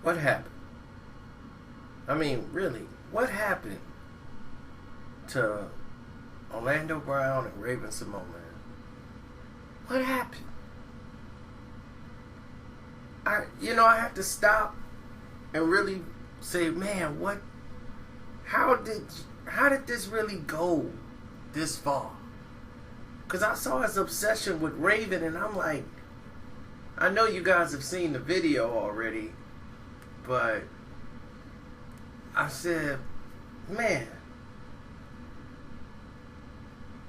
What happened? I mean, really, what happened to Orlando Brown and Raven Symone? What happened? I have to stop and really say, man, how did this really go this far? Because I saw his obsession with Raven, and I'm like, I know you guys have seen the video already, but I said, man,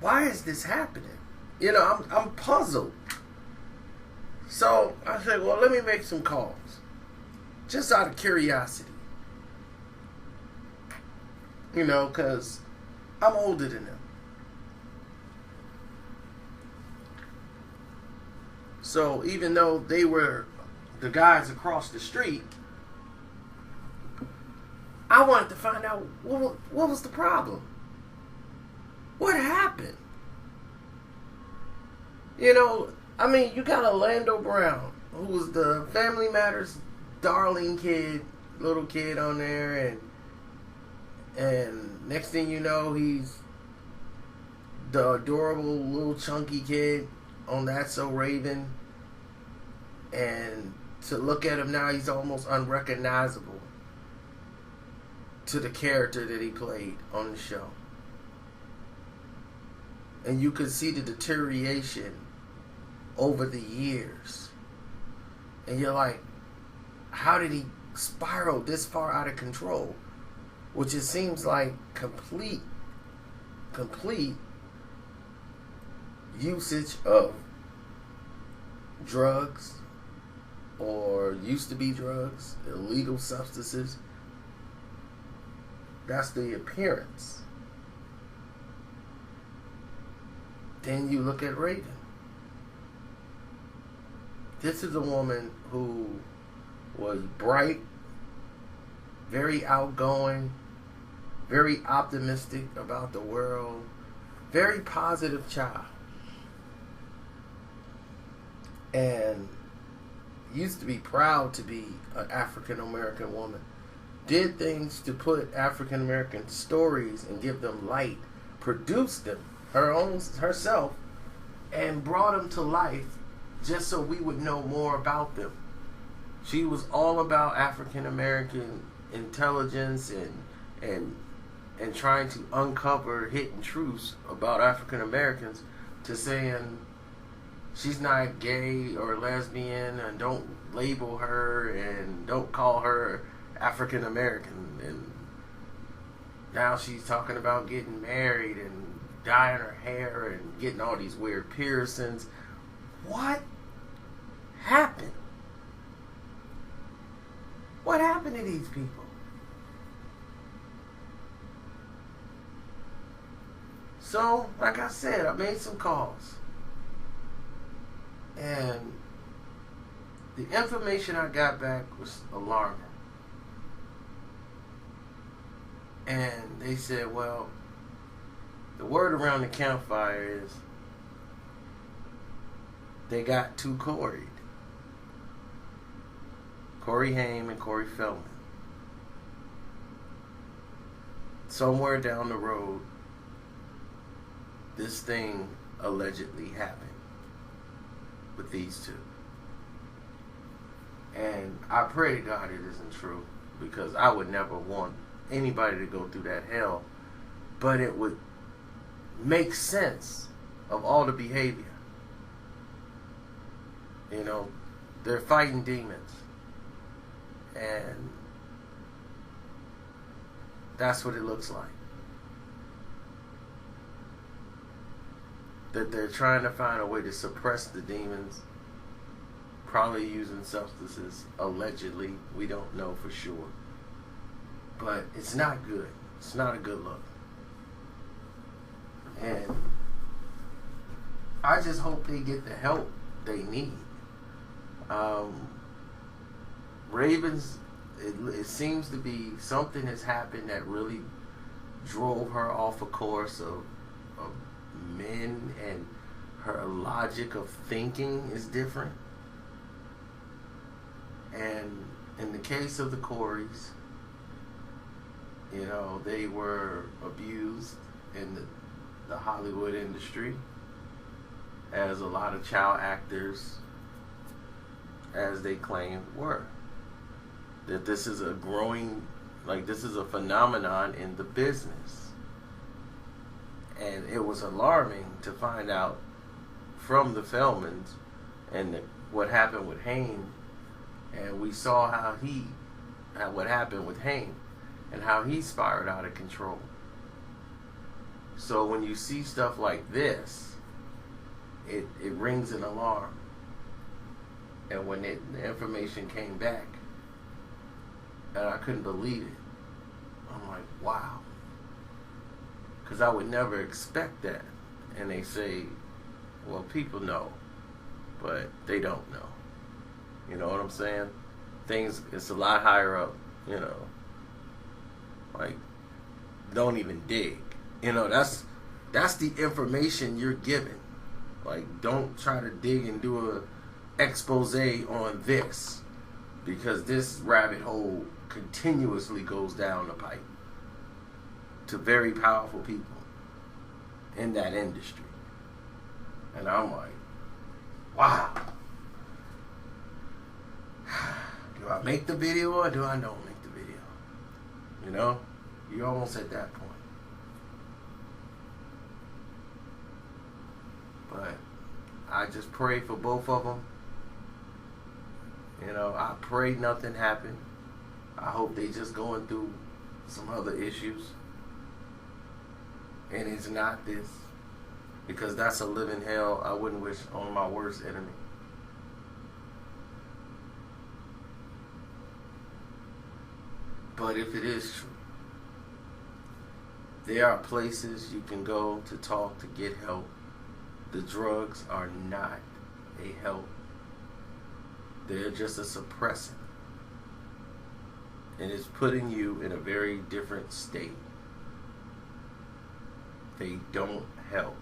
why is this happening? I'm puzzled. So I said, well, let me make some calls, just out of curiosity. Because I'm older than them. So even though they were the guys across the street, I wanted to find out what was the problem. What happened? You got Orlando Brown, who was the Family Matters darling little kid on there, and next thing you know, he's the adorable little chunky kid on That's So Raven. And to look at him now, he's almost unrecognizable to the character that he played on the show. And you could see the deterioration over the years. And you're like, how did he spiral this far out of control? Which it seems like complete usage of drugs, or used to be drugs, illegal substances. That's the appearance. Then you look at Raven. This is a woman who was bright, very outgoing, very optimistic about the world, very positive child. And used to be proud to be an African American woman. Did things to put African American stories and give them light, produced them herself, and brought them to life just so we would know more about them. She was all about African American intelligence and trying to uncover hidden truths about African Americans, to saying she's not gay or lesbian, and don't label her and don't call her African American. And now she's talking about getting married and dyeing her hair and getting all these weird piercings. What happened? What happened to these people? So, like I said, I made some calls. And the information I got back was alarming. And they said, well, the word around the campfire is they got two Corey'd. Corey Haim and Corey Feldman. Somewhere down the road, this thing allegedly happened with these two. And I pray to God it isn't true, because I would never want anybody to go through that hell. But it would make sense of all the behavior. They're fighting demons. And that's what it looks like. That they're trying to find a way to suppress the demons, probably using substances, allegedly. We don't know for sure. But it's not good. It's not a good look. And I just hope they get the help they need. Ravens, it seems to be something has happened that really drove her off a course of men, and her logic of thinking is different. And in the case of the Coreys, you know, they were abused in the Hollywood industry, as a lot of child actors, as they claimed, were. That this is a growing, like, this is a phenomenon in the business. And it was alarming to find out from the Feldmans and what happened with Haim. And we saw what happened with Haim and how he spiraled out of control. So when you see stuff like this, it rings an alarm. And when the information came back, and I couldn't believe it, I'm like, wow. Because I would never expect that. And they say, well, people know, but they don't know. You know what I'm saying? It's a lot higher up, you know. Like, don't even dig. You know, that's the information you're given. Like, don't try to dig and do a expose on this, because this rabbit hole continuously goes down the pipe to very powerful people in that industry. And I'm like, wow. Do I make the video or do I don't make the video? You know? You're almost at that point. But I just pray for both of them. You know, I pray nothing happened. I hope they just going through some other issues. And it's not this. Because that's a living hell I wouldn't wish on my worst enemy. But if it is true, there are places you can go to talk to get help. The drugs are not a help. They're just a suppressant. And it's putting you in a very different state. They don't help.